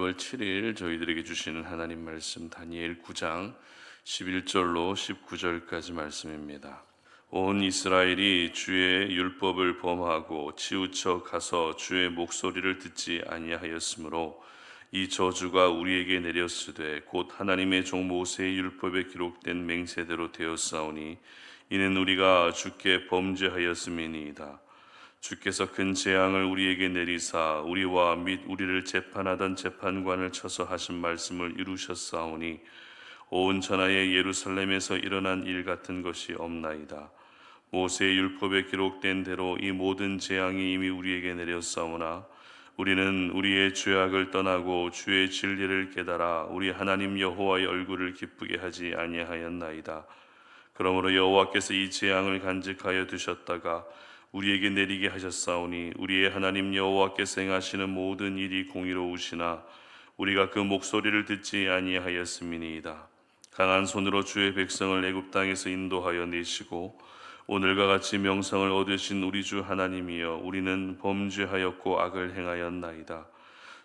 2월 7일 저희들에게 주시는 하나님 말씀 다니엘 9장 11절로 19절까지 말씀입니다. 온 이스라엘이 주의 율법을 범하고 치우쳐 가서 주의 목소리를 듣지 아니하였으므로 이 저주가 우리에게 내렸으되 곧 하나님의 종 모세의 율법에 기록된 맹세대로 되었사오니 이는 우리가 주께 범죄하였음이니이다. 주께서 큰 재앙을 우리에게 내리사 우리와 및 우리를 재판하던 재판관을 쳐서 하신 말씀을 이루셨사오니 온 천하의 예루살렘에서 일어난 일 같은 것이 없나이다. 모세의 율법에 기록된 대로 이 모든 재앙이 이미 우리에게 내렸사오나 우리는 우리의 죄악을 떠나고 주의 진리를 깨달아 우리 하나님 여호와의 얼굴을 기쁘게 하지 아니하였나이다. 그러므로 여호와께서 이 재앙을 간직하여 두셨다가 우리에게 내리게 하셨사오니 우리의 하나님 여호와께서 행하시는 모든 일이 공의로우시나 우리가 그 목소리를 듣지 아니하였음이니이다. 강한 손으로 주의 백성을 애굽 땅에서 인도하여 내시고 오늘과 같이 명성을 얻으신 우리 주 하나님이여 우리는 범죄하였고 악을 행하였나이다.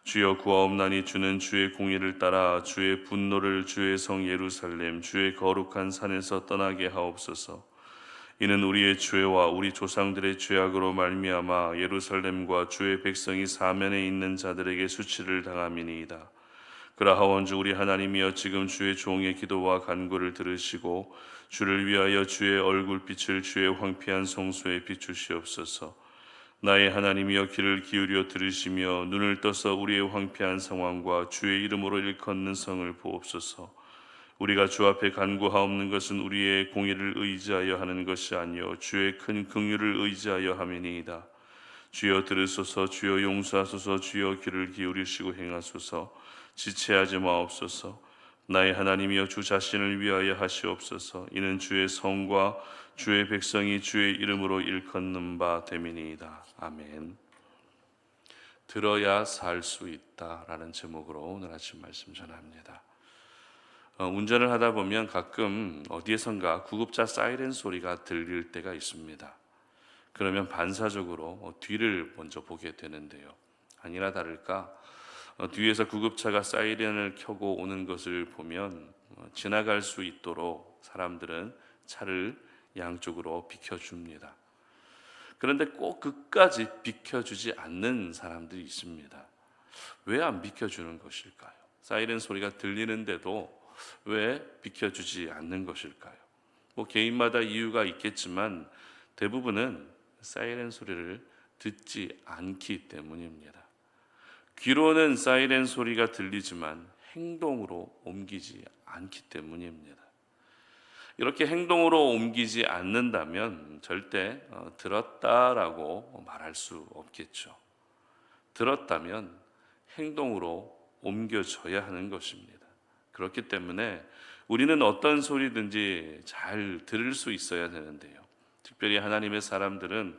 주여 구하옵나니 주는 주의 공의를 따라 주의 분노를 주의 성 예루살렘 주의 거룩한 산에서 떠나게 하옵소서. 이는 우리의 죄와 우리 조상들의 죄악으로 말미암아 예루살렘과 주의 백성이 사면에 있는 자들에게 수치를 당함이니이다. 그라하원주 우리 하나님이여 지금 주의 종의 기도와 간구를 들으시고 주를 위하여 주의 얼굴빛을 주의 황폐한 성소에 비추시옵소서. 나의 하나님이여 귀를 기울여 들으시며 눈을 떠서 우리의 황폐한 상황과 주의 이름으로 일컫는 성을 보옵소서. 우리가 주 앞에 간구하옵는 것은 우리의 공의를 의지하여 하는 것이 아니요 주의 큰 긍휼을 의지하여 함이니이다. 주여 들으소서. 주여 용서하소서. 주여 귀를 기울이시고 행하소서. 지체하지 마옵소서. 나의 하나님이여 주 자신을 위하여 하시옵소서. 이는 주의 성과 주의 백성이 주의 이름으로 일컫는 바 됨이니이다. 아멘. 들어야 살 수 있다라는 제목으로 오늘 아침 말씀 전합니다. 운전을 하다 보면 가끔 어디에선가 구급차 사이렌 소리가 들릴 때가 있습니다. 그러면 반사적으로 뒤를 먼저 보게 되는데요. 아니나 다를까 뒤에서 구급차가 사이렌을 켜고 오는 것을 보면 지나갈 수 있도록 사람들은 차를 양쪽으로 비켜줍니다. 그런데 꼭 끝까지 비켜주지 않는 사람들이 있습니다. 왜 안 비켜주는 것일까요? 사이렌 소리가 들리는데도 왜 비켜주지 않는 것일까요? 개인마다 이유가 있겠지만 대부분은 사이렌 소리를 듣지 않기 때문입니다. 귀로는 사이렌 소리가 들리지만 행동으로 옮기지 않기 때문입니다. 이렇게 행동으로 옮기지 않는다면 절대 들었다라고 말할 수 없겠죠. 들었다면 행동으로 옮겨져야 하는 것입니다. 그렇기 때문에 우리는 어떤 소리든지 잘 들을 수 있어야 되는데요. 특별히 하나님의 사람들은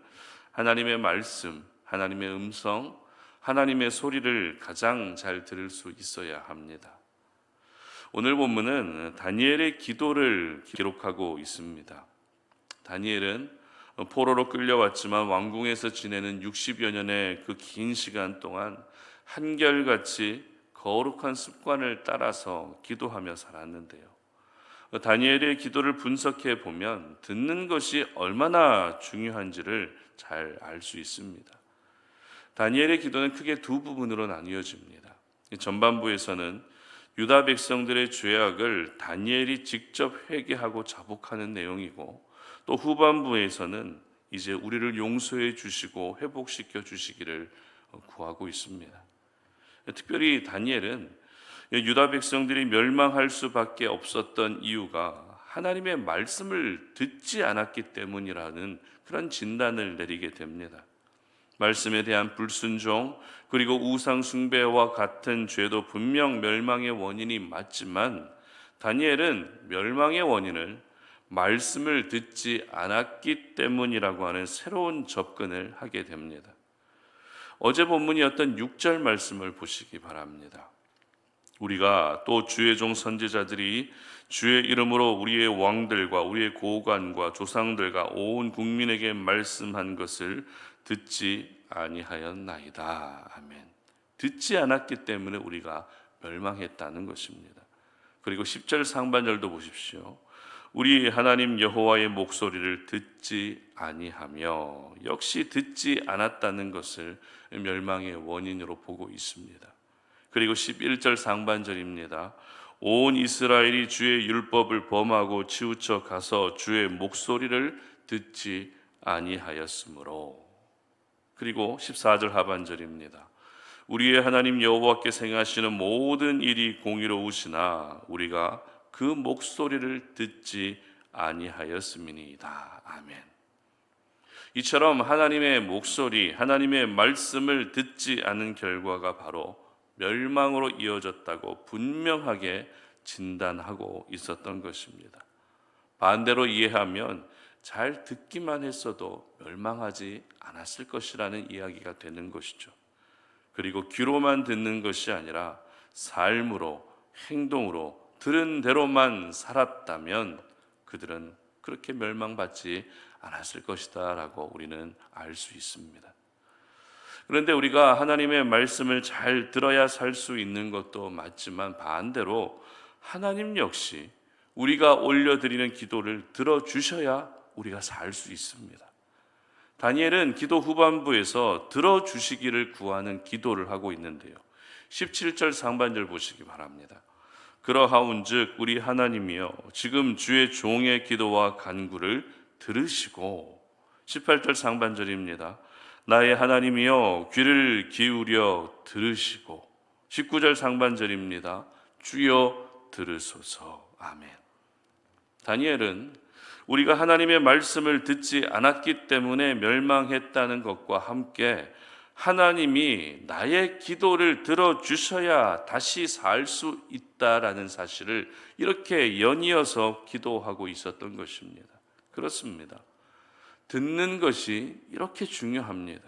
하나님의 말씀, 하나님의 음성, 하나님의 소리를 가장 잘 들을 수 있어야 합니다. 오늘 본문은 다니엘의 기도를 기록하고 있습니다. 다니엘은 포로로 끌려왔지만 왕궁에서 지내는 60여 년의 그 긴 시간 동안 한결같이 거룩한 습관을 따라서 기도하며 살았는데요. 다니엘의 기도를 분석해 보면 듣는 것이 얼마나 중요한지를 잘 알 수 있습니다. 다니엘의 기도는 크게 두 부분으로 나뉘어집니다. 전반부에서는 유다 백성들의 죄악을 다니엘이 직접 회개하고 자복하는 내용이고, 또 후반부에서는 이제 우리를 용서해 주시고 회복시켜 주시기를 구하고 있습니다. 특별히 다니엘은 유다 백성들이 멸망할 수밖에 없었던 이유가 하나님의 말씀을 듣지 않았기 때문이라는 그런 진단을 내리게 됩니다. 말씀에 대한 불순종 그리고 우상 숭배와 같은 죄도 분명 멸망의 원인이 맞지만 다니엘은 멸망의 원인을 말씀을 듣지 않았기 때문이라고 하는 새로운 접근을 하게 됩니다. 어제 본문이었던 6절 말씀을 보시기 바랍니다. 우리가 또 주의 종 선지자들이 주의 이름으로 우리의 왕들과 우리의 고관과 조상들과 온 국민에게 말씀한 것을 듣지 아니하였나이다. 아멘. 듣지 않았기 때문에 우리가 멸망했다는 것입니다. 그리고 10절 상반절도 보십시오. 우리 하나님 여호와의 목소리를 듣지 아니하며, 역시 듣지 않았다는 것을 멸망의 원인으로 보고 있습니다. 그리고 11절 상반절입니다. 온 이스라엘이 주의 율법을 범하고 치우쳐 가서 주의 목소리를 듣지 아니하였으므로. 그리고 14절 하반절입니다. 우리의 하나님 여호와께서 행하시는 모든 일이 공의로우시나 우리가 그 목소리를 듣지 아니하였음이니이다. 아멘. 이처럼 하나님의 목소리, 하나님의 말씀을 듣지 않은 결과가 바로 멸망으로 이어졌다고 분명하게 진단하고 있었던 것입니다. 반대로 이해하면 잘 듣기만 했어도 멸망하지 않았을 것이라는 이야기가 되는 것이죠. 그리고 귀로만 듣는 것이 아니라 삶으로, 행동으로 들은 대로만 살았다면 그들은 그렇게 멸망받지 않았을 것이다 라고 우리는 알 수 있습니다. 그런데 우리가 하나님의 말씀을 잘 들어야 살 수 있는 것도 맞지만, 반대로 하나님 역시 우리가 올려드리는 기도를 들어주셔야 우리가 살 수 있습니다. 다니엘은 기도 후반부에서 들어주시기를 구하는 기도를 하고 있는데요, 17절 상반절 보시기 바랍니다. 그러하온즉 우리 하나님이여 지금 주의 종의 기도와 간구를 들으시고, 18절 상반절입니다. 나의 하나님이여 귀를 기울여 들으시고, 19절 상반절입니다. 주여 들으소서. 아멘. 다니엘은 우리가 하나님의 말씀을 듣지 않았기 때문에 멸망했다는 것과 함께 하나님이 나의 기도를 들어주셔야 다시 살 수 있다라는 사실을 이렇게 연이어서 기도하고 있었던 것입니다. 그렇습니다. 듣는 것이 이렇게 중요합니다.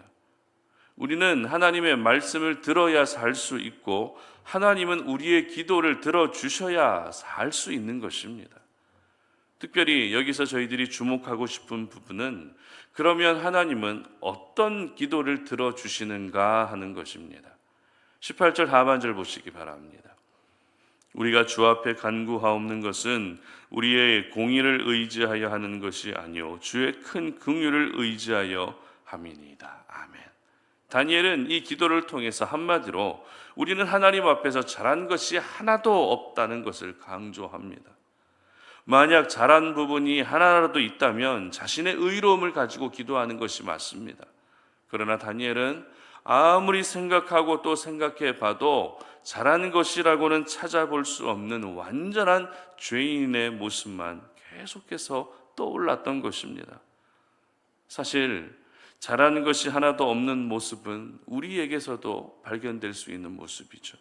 우리는 하나님의 말씀을 들어야 살 수 있고, 하나님은 우리의 기도를 들어주셔야 살 수 있는 것입니다. 특별히 여기서 저희들이 주목하고 싶은 부분은, 그러면 하나님은 어떤 기도를 들어주시는가 하는 것입니다. 18절 하반절 보시기 바랍니다. 우리가 주 앞에 간구하옵는 것은 우리의 공의를 의지하여 하는 것이 아니요 주의 큰 긍휼을 의지하여 함이니이다. 아멘. 다니엘은 이 기도를 통해서 한마디로 우리는 하나님 앞에서 잘한 것이 하나도 없다는 것을 강조합니다. 만약 잘한 부분이 하나라도 있다면 자신의 의로움을 가지고 기도하는 것이 맞습니다. 그러나 다니엘은 아무리 생각하고 또 생각해 봐도 잘한 것이라고는 찾아볼 수 없는 완전한 죄인의 모습만 계속해서 떠올랐던 것입니다. 사실 잘한 것이 하나도 없는 모습은 우리에게서도 발견될 수 있는 모습이죠.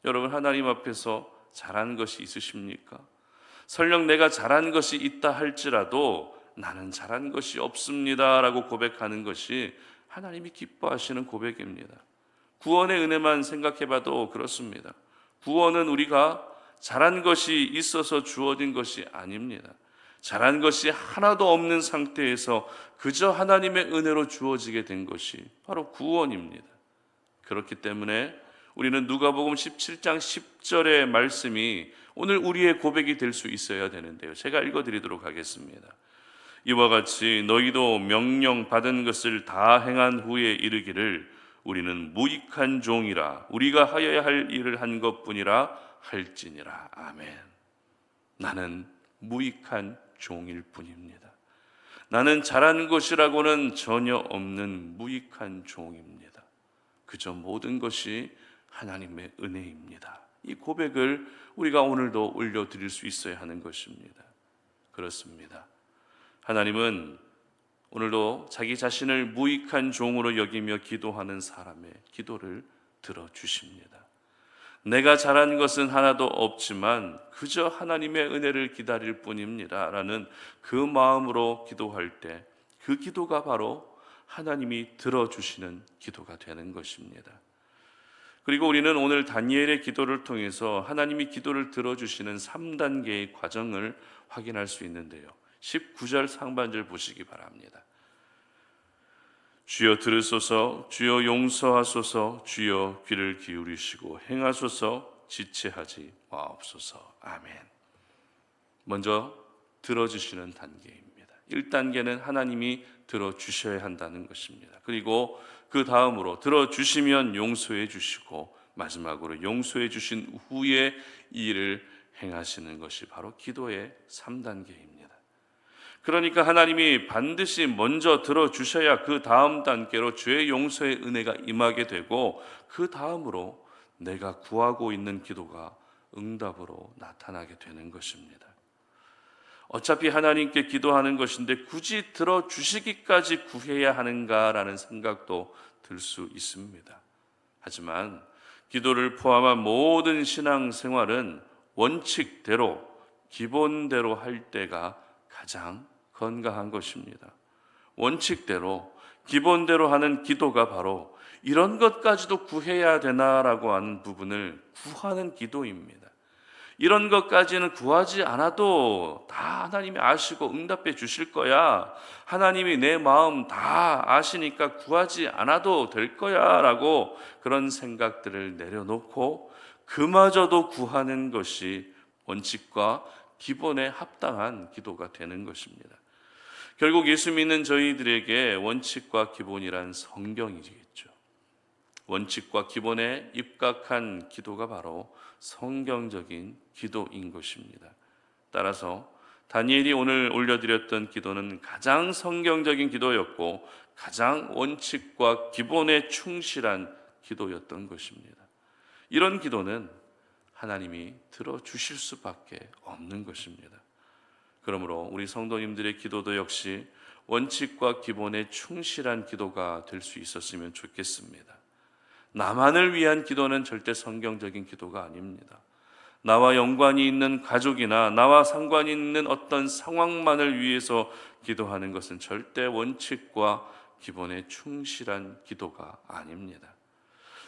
여러분, 하나님 앞에서 잘한 것이 있으십니까? 설령 내가 잘한 것이 있다 할지라도 나는 잘한 것이 없습니다 라고 고백하는 것이 하나님이 기뻐하시는 고백입니다. 구원의 은혜만 생각해봐도 그렇습니다. 구원은 우리가 잘한 것이 있어서 주어진 것이 아닙니다. 잘한 것이 하나도 없는 상태에서 그저 하나님의 은혜로 주어지게 된 것이 바로 구원입니다. 그렇기 때문에 우리는 누가복음 17장 10절의 말씀이 오늘 우리의 고백이 될 수 있어야 되는데요, 제가 읽어드리도록 하겠습니다. 이와 같이 너희도 명령 받은 것을 다 행한 후에 이르기를 우리는 무익한 종이라 우리가 하여야 할 일을 한 것뿐이라 할지니라. 아멘. 나는 무익한 종일 뿐입니다. 나는 잘한 것이라고는 전혀 없는 무익한 종입니다. 그저 모든 것이 하나님의 은혜입니다. 이 고백을 우리가 오늘도 올려드릴 수 있어야 하는 것입니다. 그렇습니다. 하나님은 오늘도 자기 자신을 무익한 종으로 여기며 기도하는 사람의 기도를 들어주십니다. 내가 잘한 것은 하나도 없지만 그저 하나님의 은혜를 기다릴 뿐입니다 라는 그 마음으로 기도할 때 그 기도가 바로 하나님이 들어주시는 기도가 되는 것입니다. 그리고 우리는 오늘 다니엘의 기도를 통해서 하나님이 기도를 들어주시는 3단계의 과정을 확인할 수 있는데요, 19절 상반절 보시기 바랍니다. 주여 들으소서, 주여 용서하소서, 주여 귀를 기울이시고 행하소서, 지체하지 마옵소서. 아멘. 먼저 들어주시는 단계입니다. 1단계는 하나님이 들어주셔야 한다는 것입니다. 그리고 그 다음으로 들어주시면 용서해 주시고 마지막으로 용서해 주신 후에 이 일을 행하시는 것이 바로 기도의 3단계입니다. 그러니까 하나님이 반드시 먼저 들어주셔야 그 다음 단계로 죄의 용서의 은혜가 임하게 되고 그 다음으로 내가 구하고 있는 기도가 응답으로 나타나게 되는 것입니다. 어차피 하나님께 기도하는 것인데 굳이 들어주시기까지 구해야 하는가라는 생각도 들 수 있습니다. 하지만 기도를 포함한 모든 신앙생활은 원칙대로 기본대로 할 때가 가장 건강한 것입니다. 원칙대로 기본대로 하는 기도가 바로 이런 것까지도 구해야 되나라고 하는 부분을 구하는 기도입니다. 이런 것까지는 구하지 않아도 다 하나님이 아시고 응답해 주실 거야. 하나님이 내 마음 다 아시니까 구하지 않아도 될 거야 라고 그런 생각들을 내려놓고 그마저도 구하는 것이 원칙과 기본에 합당한 기도가 되는 것입니다. 결국 예수 믿는 저희들에게 원칙과 기본이란 성경이겠죠. 원칙과 기본에 입각한 기도가 바로 성경적인 기도인 것입니다. 따라서 다니엘이 오늘 올려드렸던 기도는 가장 성경적인 기도였고 가장 원칙과 기본에 충실한 기도였던 것입니다. 이런 기도는 하나님이 들어주실 수밖에 없는 것입니다. 그러므로 우리 성도님들의 기도도 역시 원칙과 기본에 충실한 기도가 될 수 있었으면 좋겠습니다. 나만을 위한 기도는 절대 성경적인 기도가 아닙니다. 나와 연관이 있는 가족이나 나와 상관이 있는 어떤 상황만을 위해서 기도하는 것은 절대 원칙과 기본에 충실한 기도가 아닙니다.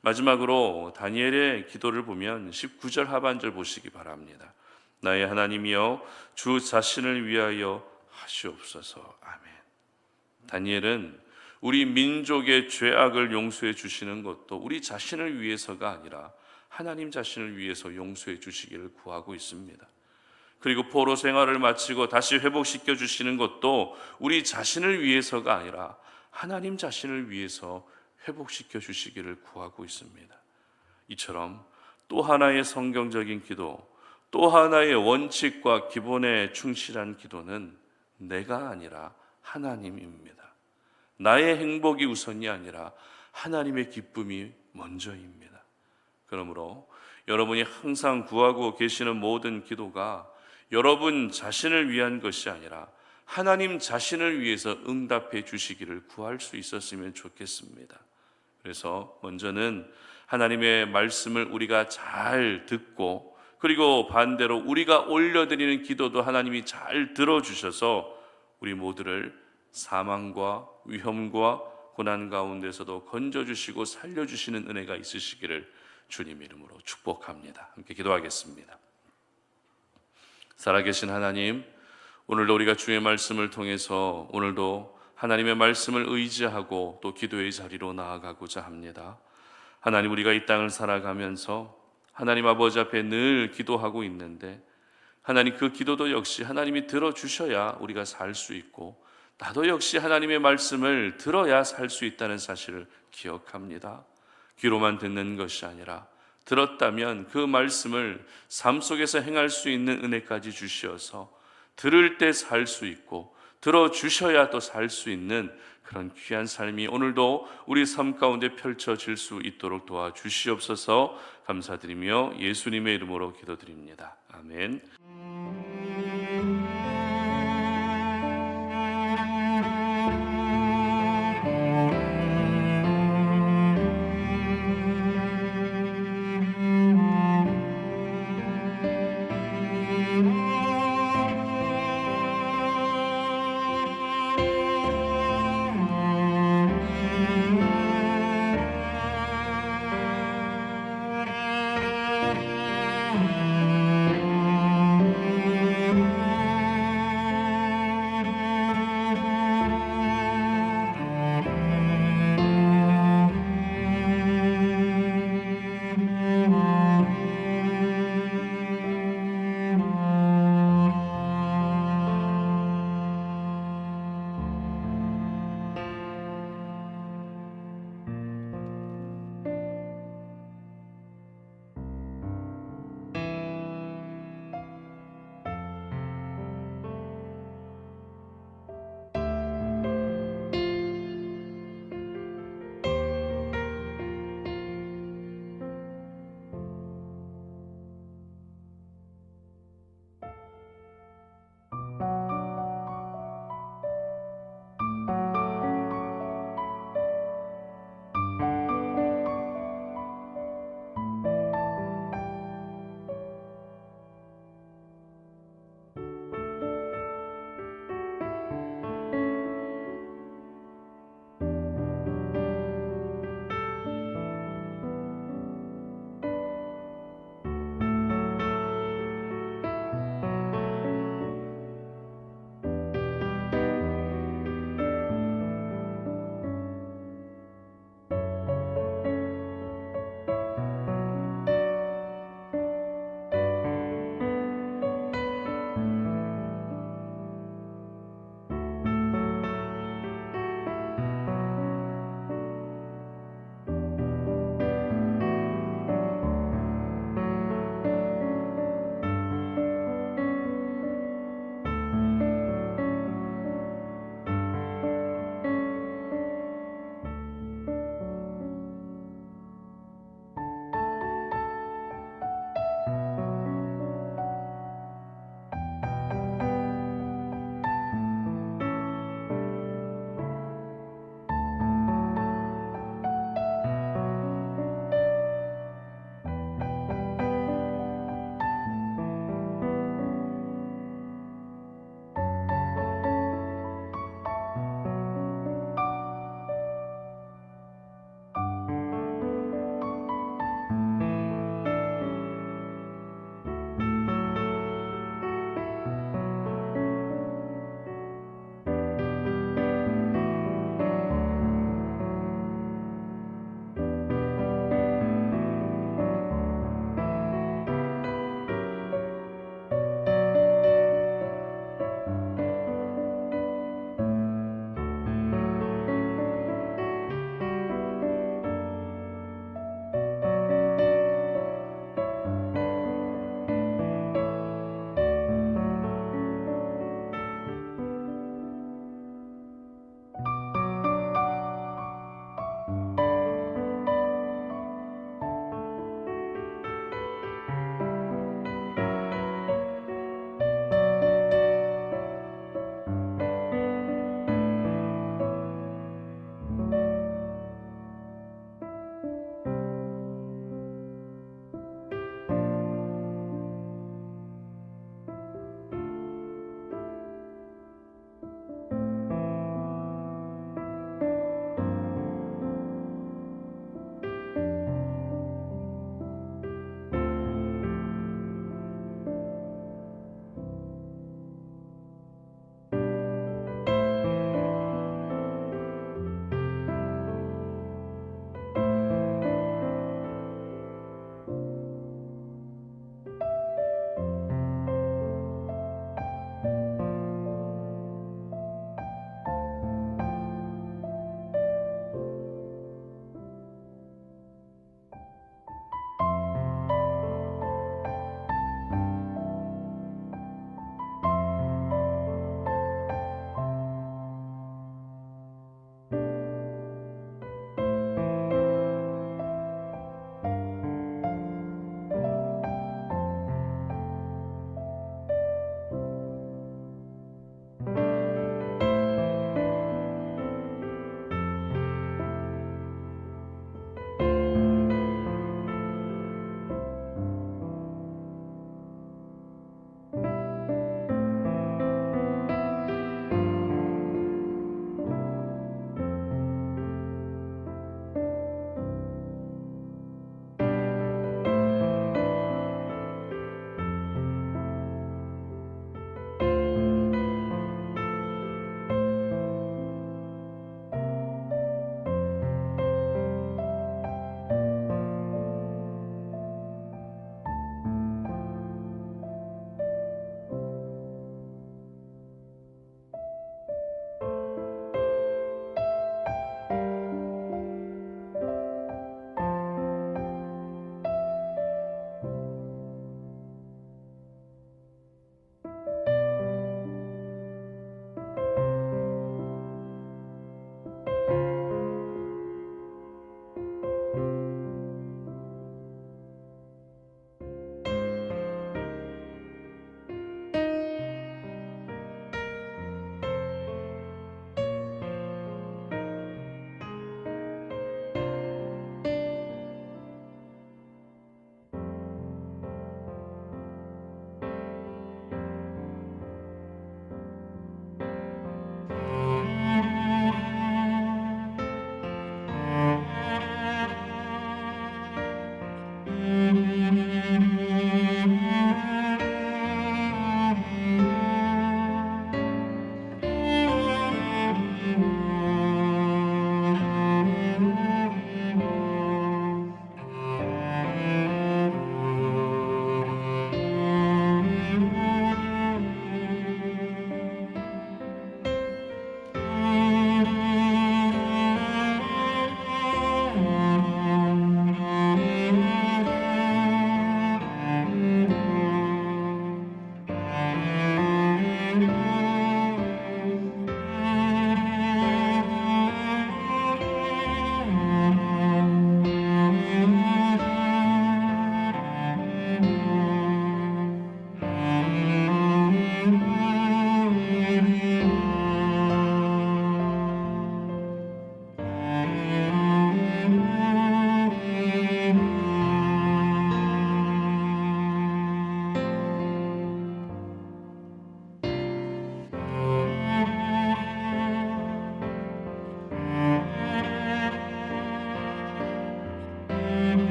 마지막으로 다니엘의 기도를 보면 19절 하반절 보시기 바랍니다. 나의 하나님이여 주 자신을 위하여 하시옵소서. 아멘. 다니엘은 우리 민족의 죄악을 용서해 주시는 것도 우리 자신을 위해서가 아니라 하나님 자신을 위해서 용서해 주시기를 구하고 있습니다. 그리고 포로 생활을 마치고 다시 회복시켜 주시는 것도 우리 자신을 위해서가 아니라 하나님 자신을 위해서 회복시켜 주시기를 구하고 있습니다. 이처럼 또 하나의 성경적인 기도, 또 하나의 원칙과 기본에 충실한 기도는 내가 아니라 하나님입니다. 나의 행복이 우선이 아니라 하나님의 기쁨이 먼저입니다. 그러므로 여러분이 항상 구하고 계시는 모든 기도가 여러분 자신을 위한 것이 아니라 하나님 자신을 위해서 응답해 주시기를 구할 수 있었으면 좋겠습니다. 그래서 먼저는 하나님의 말씀을 우리가 잘 듣고 그리고 반대로 우리가 올려드리는 기도도 하나님이 잘 들어주셔서 우리 모두를 사망과 위험과 고난 가운데서도 건져주시고 살려주시는 은혜가 있으시기를 주님 이름으로 축복합니다. 함께 기도하겠습니다. 살아계신 하나님, 오늘도 우리가 주의 말씀을 통해서 오늘도 하나님의 말씀을 의지하고 또 기도의 자리로 나아가고자 합니다. 하나님, 우리가 이 땅을 살아가면서 하나님 아버지 앞에 늘 기도하고 있는데 하나님, 그 기도도 역시 하나님이 들어주셔야 우리가 살 수 있고 나도 역시 하나님의 말씀을 들어야 살 수 있다는 사실을 기억합니다. 귀로만 듣는 것이 아니라 들었다면 그 말씀을 삶 속에서 행할 수 있는 은혜까지 주시어서 들을 때 살 수 있고 들어주셔야 또 살 수 있는 그런 귀한 삶이 오늘도 우리 삶 가운데 펼쳐질 수 있도록 도와주시옵소서. 감사드리며 예수님의 이름으로 기도드립니다. 아멘.